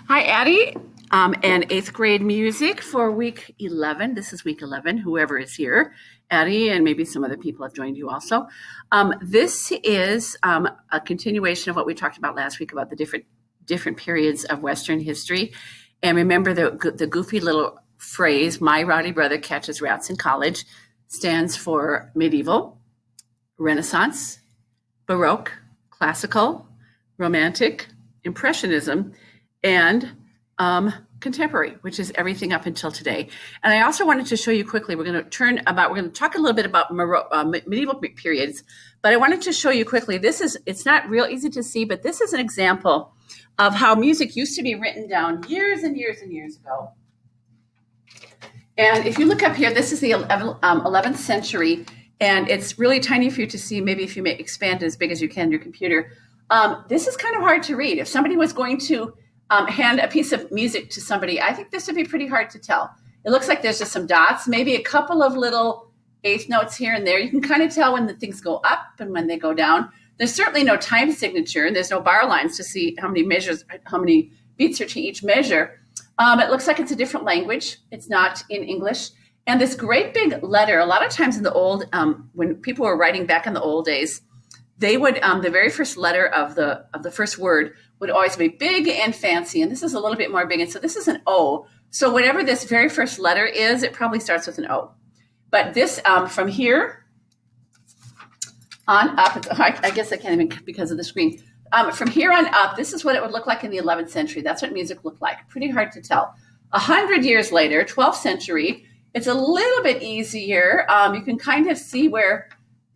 Hi, Addie, and eighth grade music for week 11. This is week 11, whoever is here. Addie, and maybe some other people have joined you also. This is a continuation of what we talked about last week about the different periods of Western history. And remember the goofy little phrase, "My rowdy brother catches rats in college," stands for medieval, Renaissance, Baroque, classical, romantic, impressionism, and contemporary, which is everything up until today. And I also wanted to show you quickly, we're going to talk a little bit about medieval periods, but I wanted to show you quickly, it's not real easy to see, but this is an example of how music used to be written down years and years and years ago. And if you look up here, this is the 11th century, and it's really tiny for you to see. Maybe if you may expand it as big as you can your computer. This is kind of hard to read. If somebody was going to hand a piece of music to somebody, I think this would be pretty hard to tell. It looks like there's just some dots, maybe a couple of little eighth notes here and there. You can kind of tell when the things go up and when they go down. There's certainly no time signature, and there's no bar lines to see how many beats are to each measure. It looks like it's a different language. It's not in English. And this great big letter, a lot of times in the old, when people were writing back in the old days, they would, the very first letter of the first word would always be big and fancy. And this is a little bit more big. And so this is an O. So whatever this very first letter is, it probably starts with an O. But this, from here on up, I guess I can't even because of the screen. From here on up, this is what it would look like in the 11th century. That's what music looked like. Pretty hard to tell. 100 years later, 12th century, it's a little bit easier. You can kind of see where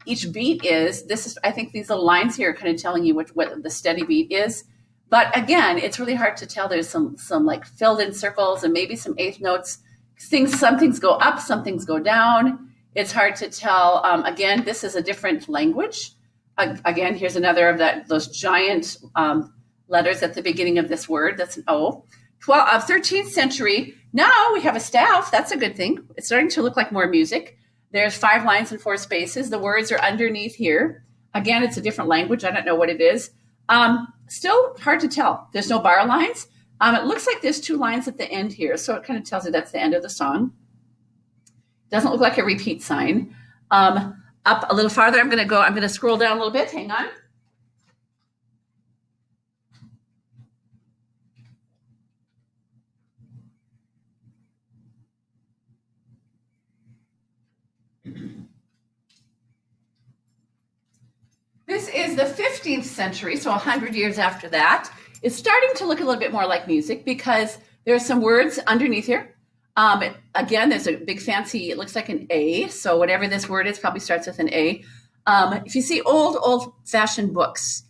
each beat is. I think these little lines here are kind of telling you what the steady beat is. But again, it's really hard to tell. There's some like filled in circles and maybe some eighth notes. Some things go up, some things go down. It's hard to tell. Again, this is a different language. Again, here's another of those giant letters at the beginning of this word. That's an O. 13th century. Now we have a staff. That's a good thing. It's starting to look like more music. There's 5 lines and 4 spaces. The words are underneath here. Again, it's a different language. I don't know what it is. Still hard to tell. There's no bar lines. It looks like there's 2 lines at the end here. So it kind of tells you that's the end of the song. Doesn't look like a repeat sign. Up a little farther, I'm going to scroll down a little bit. Hang on. This is the 15th century, so 100 years after that. It's starting to look a little bit more like music because there are some words underneath here. Again, there's a big fancy, it looks like an A. So whatever this word is probably starts with an A. If you see old-fashioned books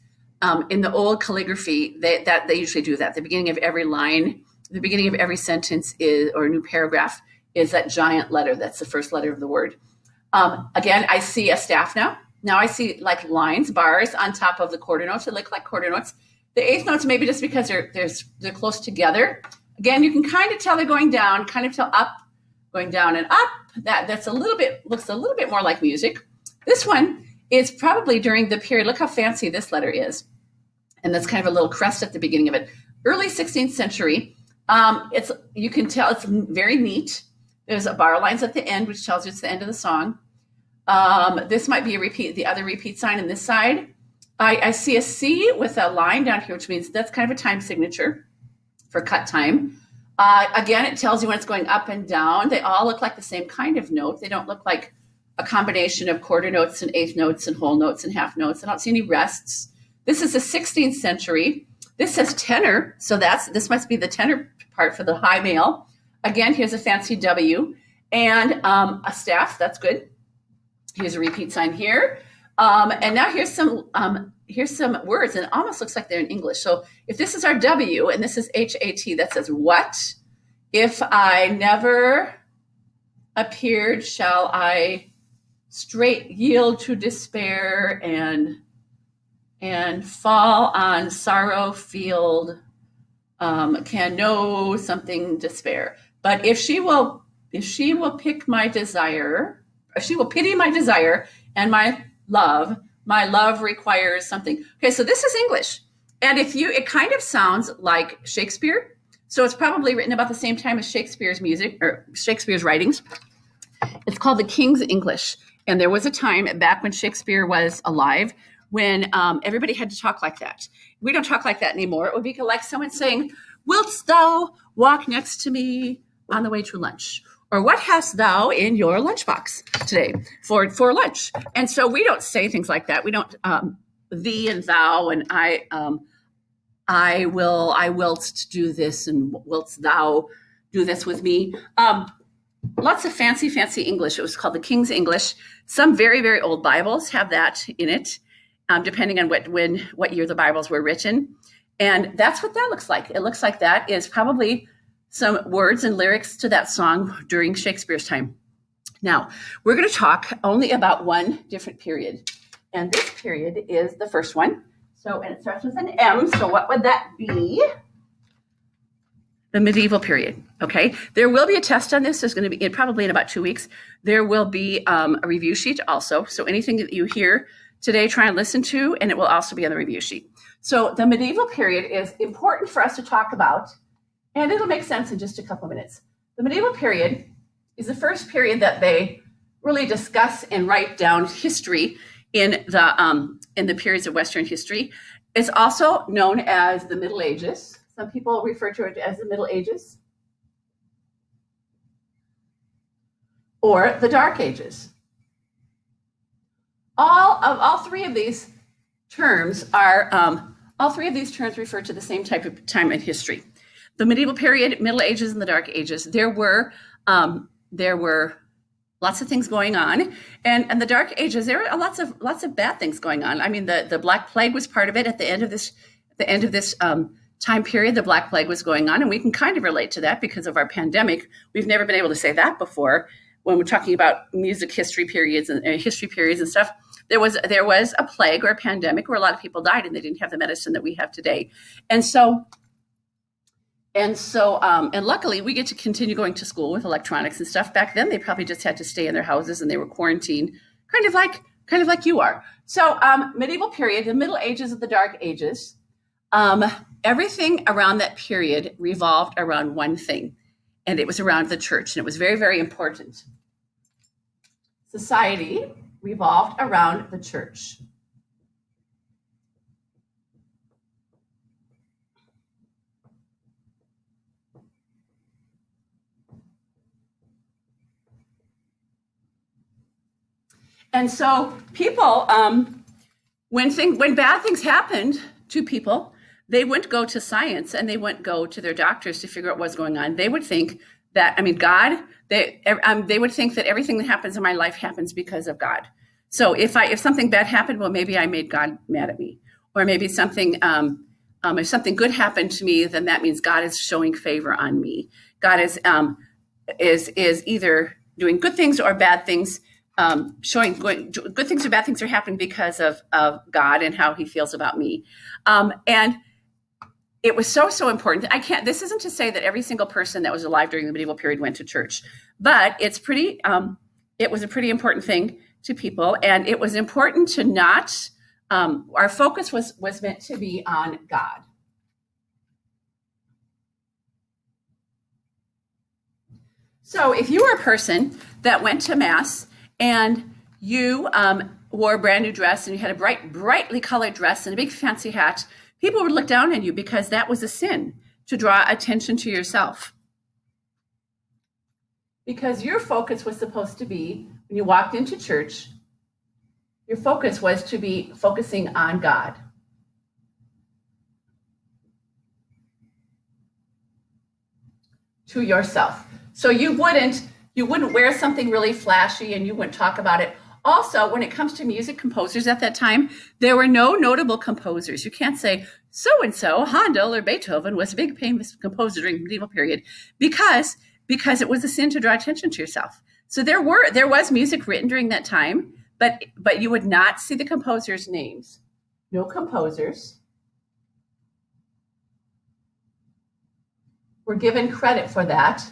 in the old calligraphy, they usually do that. The beginning of every line, the beginning of every sentence or a new paragraph is that giant letter. That's the first letter of the word. Again, I see a staff now. Now I see like lines, bars on top of the quarter notes. They look like quarter notes. The eighth notes, maybe just because they're close together. Again, you can kind of tell they're going down, kind of tell up, going down and up. Looks a little bit more like music. This one is probably during the period. Look how fancy this letter is. And that's kind of a little crest at the beginning of it. Early 16th century. You can tell it's very neat. There's a bar lines at the end, which tells you it's the end of the song. This might be the other repeat sign on this side. I see a C with a line down here, which means that's kind of a time signature for cut time. Again, it tells you when it's going up and down. They all look like the same kind of note. They don't look like a combination of quarter notes and eighth notes and whole notes and half notes. I don't see any rests. This is the 16th century. This says tenor, so this must be the tenor part for the high male. Again, here's a fancy W and a staff. That's good. Here's a repeat sign here. And now here's some words, and it almost looks like they're in English. So if this is our W and this is HAT, that says what? If I never appeared, shall I straight yield to despair and fall on sorrow field, can know something despair. But if she will pick my desire, if she will pity my desire and my love requires something. Okay, so this is English. And it kind of sounds like Shakespeare. So it's probably written about the same time as Shakespeare's music or Shakespeare's writings. It's called the King's English. And there was a time back when Shakespeare was alive when everybody had to talk like that. We don't talk like that anymore. It would be like someone saying, "Wilt thou walk next to me on the way to lunch?" Or "What hast thou in your lunchbox today for lunch?" And so we don't say things like that. We don't thee and thou and I wilt do this, and wilt thou do this with me? Lots of fancy English. It was called the King's English. Some very, very old Bibles have that in it, depending on what year the Bibles were written. And that's what that looks like. It looks like that is probably some words and lyrics to that song during Shakespeare's time. Now, we're going to talk only about one different period. And this period is the first one. So, and it starts with an M. So what would that be? The medieval period. Okay. There will be a test on this. There's going to be probably in about 2 weeks. There will be a review sheet also. So anything that you hear today, try and listen to, and it will also be on the review sheet. So the medieval period is important for us to talk about, and it'll make sense in just a couple of minutes. The medieval period is the first period that they really discuss and write down history in the periods of Western history. It's also known as the Middle Ages. Some people refer to it as the Middle Ages or the Dark Ages. All three of these terms refer to the same type of time in history. The medieval period, Middle Ages, and the Dark Ages. There were lots of things going on, and the Dark Ages, there were lots of bad things going on. I mean, the Black Plague was part of it. At the end of this time period, the Black Plague was going on, and we can kind of relate to that because of our pandemic. We've never been able to say that before when we're talking about music history periods and history periods and stuff. There was a plague or a pandemic where a lot of people died, and they didn't have the medicine that we have today, and luckily we get to continue going to school with electronics and stuff. Back then, they probably just had to stay in their houses and they were quarantined, kind of like you are. So medieval period, the Middle Ages of the Dark Ages, everything around that period revolved around one thing, and it was around the church, and it was very, very important. Society revolved around the church. And so people, when bad things happened to people, they wouldn't go to science and they wouldn't go to their doctors to figure out what's going on. They would think that, God, they would think that everything that happens in my life happens because of God. So if something bad happened, well, maybe I made God mad at me, or maybe if something good happened to me, then that means God is showing favor on me. God is either doing good things or bad things. Good things or bad things are happening because of God and how he feels about me. And it was so important. This isn't to say that every single person that was alive during the medieval period went to church, but it was a pretty important thing to people. And it was important to not, our focus was meant to be on God. So if you were a person that went to Mass and you wore a brand new dress and you had a brightly colored dress and a big fancy hat, people would look down on you because that was a sin, to draw attention to yourself. Because your focus was supposed to be, when you walked into church, your focus was to be focusing on God. To yourself. So you wouldn't wear something really flashy and you wouldn't talk about it. Also, when it comes to music composers at that time, there were no notable composers. You can't say so-and-so, Handel or Beethoven was a big famous composer during the medieval period because it was a sin to draw attention to yourself. So there was music written during that time, but you would not see the composers' names. No composers were given credit for that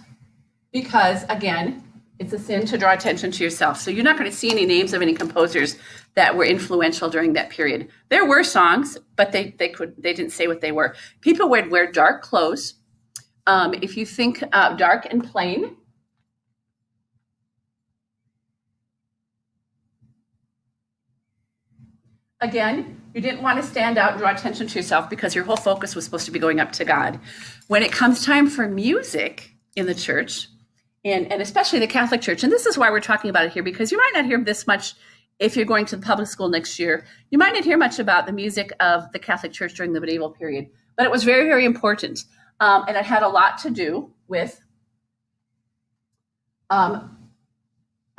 because, again, it's a sin to draw attention to yourself. So you're not going to see any names of any composers that were influential during that period. There were songs, but they didn't say what they were. People would wear dark clothes. If you think dark and plain, again, you didn't want to stand out and draw attention to yourself because your whole focus was supposed to be going up to God. When it comes time for music in the church, and especially the Catholic Church, and this is why we're talking about it here, because you might not hear this much if you're going to the public school next year. You might not hear much about the music of the Catholic Church during the medieval period, but it was very, very important. And it had a lot to do with how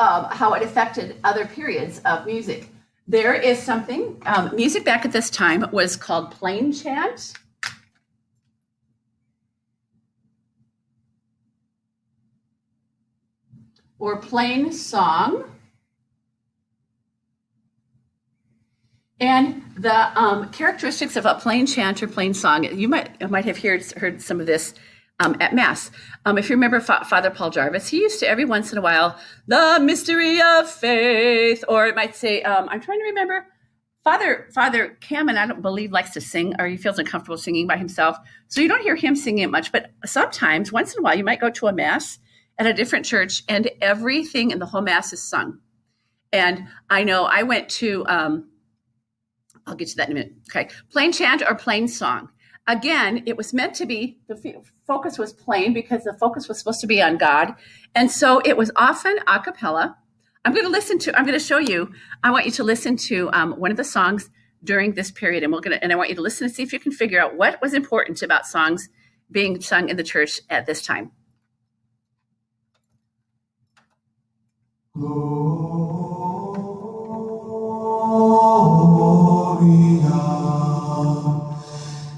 it affected other periods of music. There is something, music back at this time was called plain chant. Or plain song. And the characteristics of a plain chant or plain song, you might have heard some of this at Mass. If you remember Father Paul Jarvis, he used to every once in a while, the mystery of faith, or it might say, I'm trying to remember, Father Cameron, I don't believe likes to sing, or he feels uncomfortable singing by himself. So you don't hear him singing it much, but sometimes, once in a while, you might go to a Mass at a different church and everything in the whole Mass is sung. And I know I went to, I'll get to that in a minute. Okay, plain chant or plain song. Again, it was meant to be, the focus was plain because the focus was supposed to be on God. And so it was often a cappella. I'm going to show you, I want you to listen to one of the songs during this period. And I want you to listen and see if you can figure out what was important about songs being sung in the church at this time.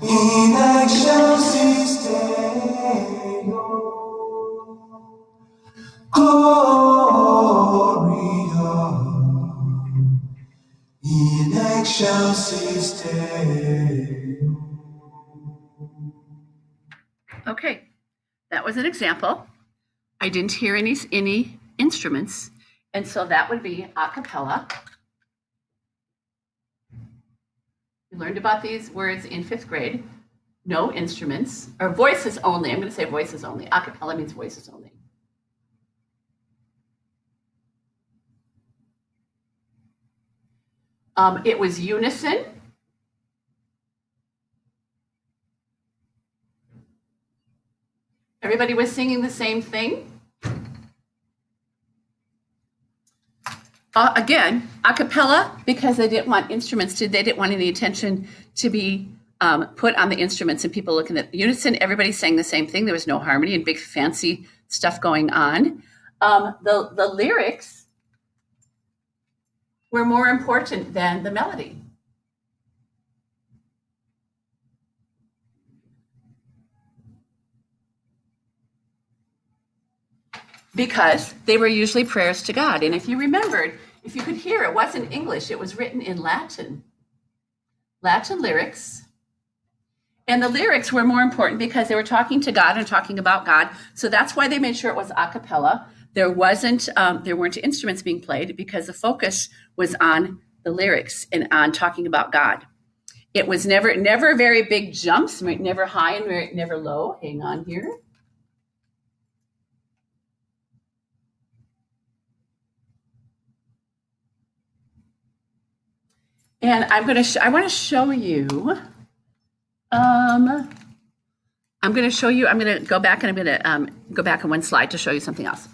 In excelsis Deo, Gloria, in excelsis Deo. Okay, that was an example. I didn't hear any instruments, and so that would be a cappella. We learned about these words in 5th grade. No instruments, or voices only. I'm going to say voices only. A cappella means voices only. It was unison. Everybody was singing the same thing. Again, a cappella, because they didn't want instruments they didn't want any attention to be put on the instruments and people looking at unison. Everybody sang the same thing. There was no harmony and big fancy stuff going on. The lyrics were more important than the melody. Because they were usually prayers to God. And if you remembered, if you could hear, it wasn't English, it was written in Latin lyrics. And the lyrics were more important because they were talking to God and talking about God. So that's why they made sure it was a cappella. There weren't instruments being played because the focus was on the lyrics and on talking about God. It was never very big jumps, never high and never low. Hang on here. And I want to show you, I'm going to go back and I'm going to go back on one slide to show you something else.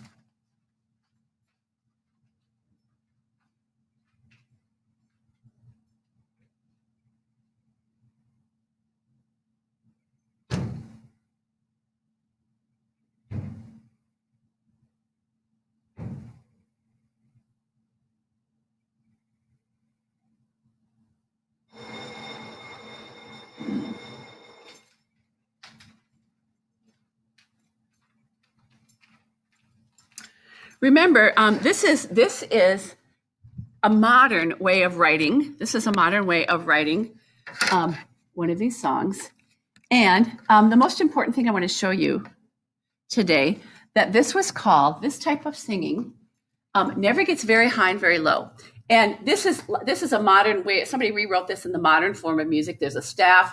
Remember, this is a modern way of writing. This is a modern way of writing one of these songs. And the most important thing I want to show you today, that this type of singing never gets very high and very low. And this is a modern way. Somebody rewrote this in the modern form of music. There's a staff,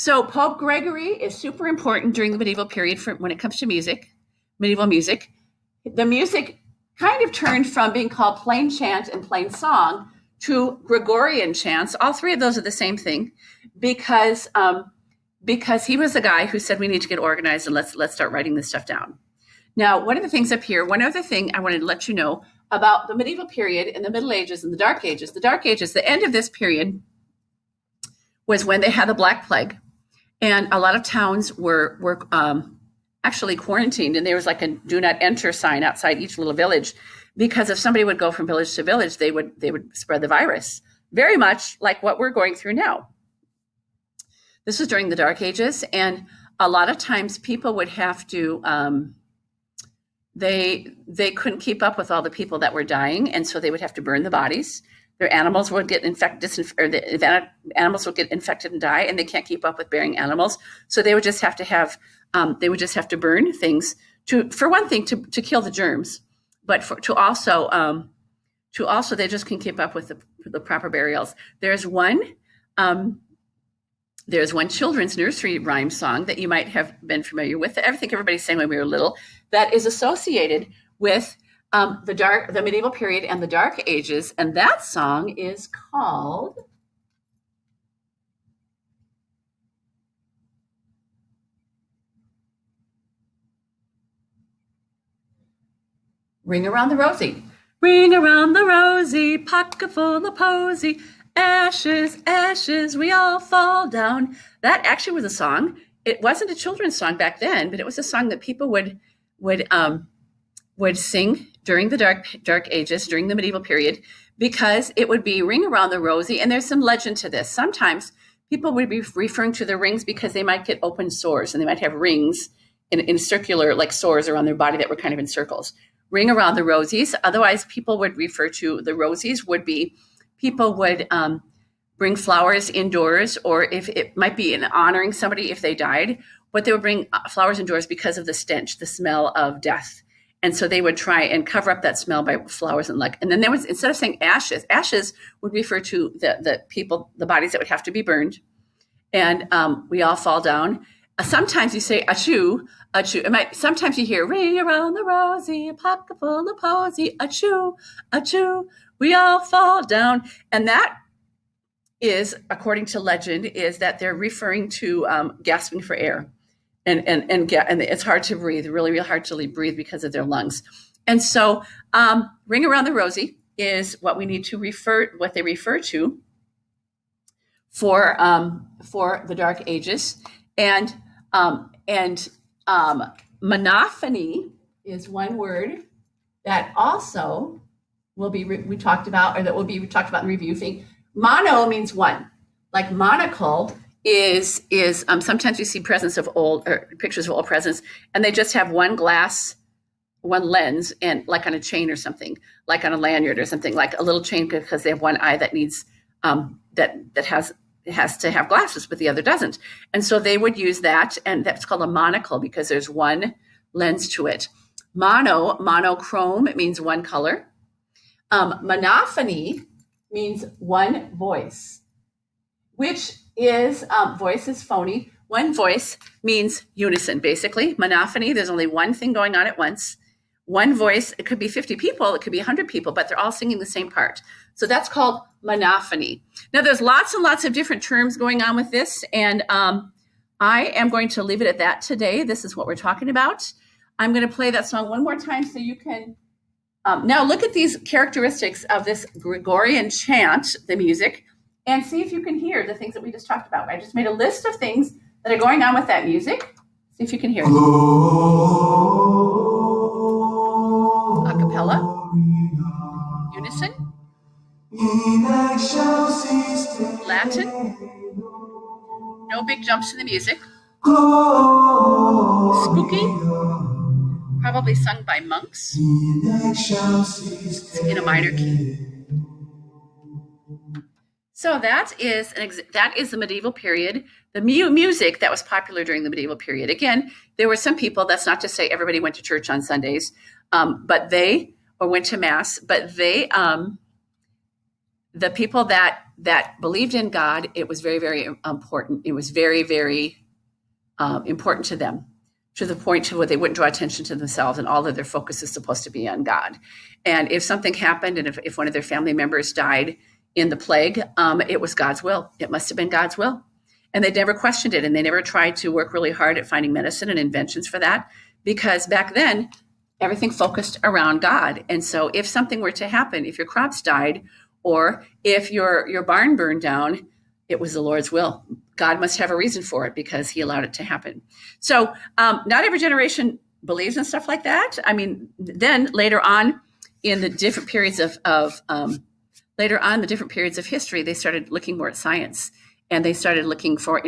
So Pope Gregory is super important during the medieval period when it comes to music, medieval music. The music kind of turned from being called plain chant and plain song to Gregorian chants. All three of those are the same thing, because he was the guy who said we need to get organized and let's start writing this stuff down. Now, one of the things up here, one other thing I wanted to let you know about the medieval period and the Middle Ages and the Dark Ages. The Dark Ages, the end of this period was when they had the Black Plague, and a lot of towns were actually quarantined, and there was like a "Do Not Enter" sign outside each little village, because if somebody would go from village to village, they would spread the virus. Very much like what we're going through now. This was during the Dark Ages, and a lot of times people would have to. They couldn't keep up with all the people that were dying, and so they would have to burn the bodies. Their animals would get infected, or the animals would get infected and die, and they can't keep up with burying animals. So they would just have to have, they would just have to burn things for one thing, to kill the germs, but to also they just can keep up with the proper burials. There's one children's nursery rhyme song that you might have been familiar with. I think everybody sang when we were little. That is associated with the medieval period and the Dark Ages, and that song is called "Ring Around the Rosie." Ring around the rosy, pocket full of posy, ashes, ashes, we all fall down. That actually was a song. It wasn't a children's song back then, but it was a song that people would sing during the Dark Ages, during the medieval period, because it would be "Ring Around the Rosie." And there's some legend to this. Sometimes people would be referring to the rings because they might get open sores, and they might have rings in circular, like sores around their body that were kind of in circles. Ring around the rosies. Otherwise, people would refer to the rosies would be people would bring flowers indoors, or if it might be in honoring somebody if they died, but they would bring flowers indoors because of the stench, the smell of death. And so they would try and cover up that smell by flowers and like. And then there was, instead of saying ashes, ashes would refer to the people, the bodies that would have to be burned. And we all fall down. Sometimes you say achoo, achoo. Sometimes you hear "Ring around the rosy, a pocket full of posy, achoo, achoo, we all fall down." And that is, according to legend, is that they're referring to gasping for air. And it's hard to breathe, really, really hard to breathe because of their lungs. And so "Ring Around the Rosie" is what we need to what they refer to for the Dark Ages. And monophony is one word that also we talked about, or that will be talked about in review thing. Mono means one, like monocle is sometimes you see presents of old, or pictures of old presidents, and they just have one glass, one lens, and like on a chain or something, like on a lanyard or something, like a little chain, because they have one eye that needs has to have glasses, but the other doesn't. And so they would use that, and that's called a monocle because there's one lens to it. Monochrome, it means one color. Monophony means one voice, which is voice is phony. One voice means unison, basically. Monophony, there's only one thing going on at once. One voice, it could be 50 people, it could be 100 people, but they're all singing the same part. So that's called monophony. Now, there's lots and lots of different terms going on with this, and I am going to leave it at that today. This is what we're talking about. I'm going to play that song one more time so you can now look at these characteristics of this Gregorian chant, the music, and see if you can hear the things that we just talked about. I just made a list of things that are going on with that music. See if you can hear it. A cappella, unison, Latin, no big jumps in the music, spooky, probably sung by monks in a minor key. So that is the medieval period, the music that was popular during the medieval period. Again, there were some people, that's not to say everybody went to church on Sundays, or went to mass, but the people that that believed in God. It was very, very important. It was very, very important to them, to the point to where they wouldn't draw attention to themselves, and all of their focus is supposed to be on God. And if something happened, and if one of their family members died in the plague, it was God's will. It must have been God's will. And they never questioned it, and they never tried to work really hard at finding medicine and inventions for that, because back then, everything focused around God. And so if something were to happen, if your crops died, or if your barn burned down, it was the Lord's will. God must have a reason for it, because he allowed it to happen. So not every generation believes in stuff like that. I mean, then later on in the different periods of history, they started looking more at science, and they started looking for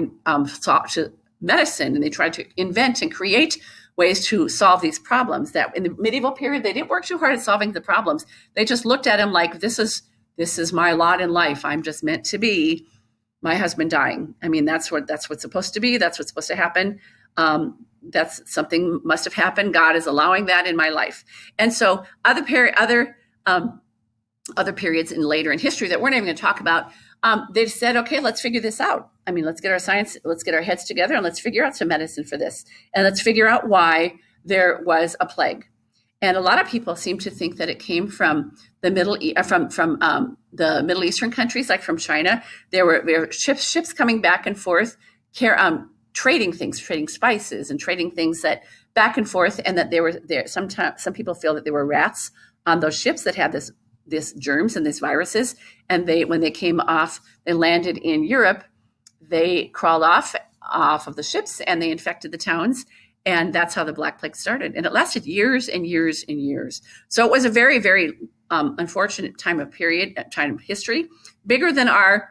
medicine, and they tried to invent and create ways to solve these problems. That in the medieval period, they didn't work too hard at solving the problems. They just looked at them like, this is my lot in life. I'm just meant to be my husband dying. I mean, that's what's supposed to be. That's what's supposed to happen. That's something must have happened. God is allowing that in my life. And so other periods later in history that we're not even going to talk about, they said, okay, let's figure this out. I mean, let's get our heads together, and let's figure out some medicine for this. And let's figure out why there was a plague. And a lot of people seem to think that it came from the Middle Eastern countries, like from China. There were ships coming back and forth, trading spices and trading things that back and forth, and that some people feel that there were rats on those ships that had this germs and these viruses. And when they came off, they landed in Europe, they crawled off of the ships, and they infected the towns. And that's how the Black Plague started. And it lasted years and years and years. So it was a very, very unfortunate time of history, bigger than our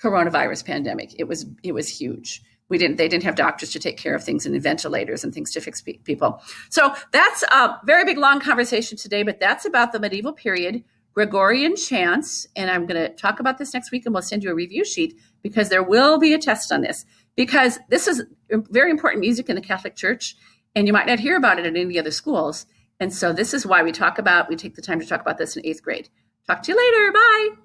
coronavirus pandemic. It was huge. They didn't have doctors to take care of things, and ventilators and things to fix people. So that's a very big, long conversation today, but that's about the medieval period, Gregorian chants. And I'm going to talk about this next week, and we'll send you a review sheet, because there will be a test on this, because this is very important music in the Catholic Church, and you might not hear about it in any other schools. And so this is why we take the time to talk about this in 8th grade. Talk to you later. Bye.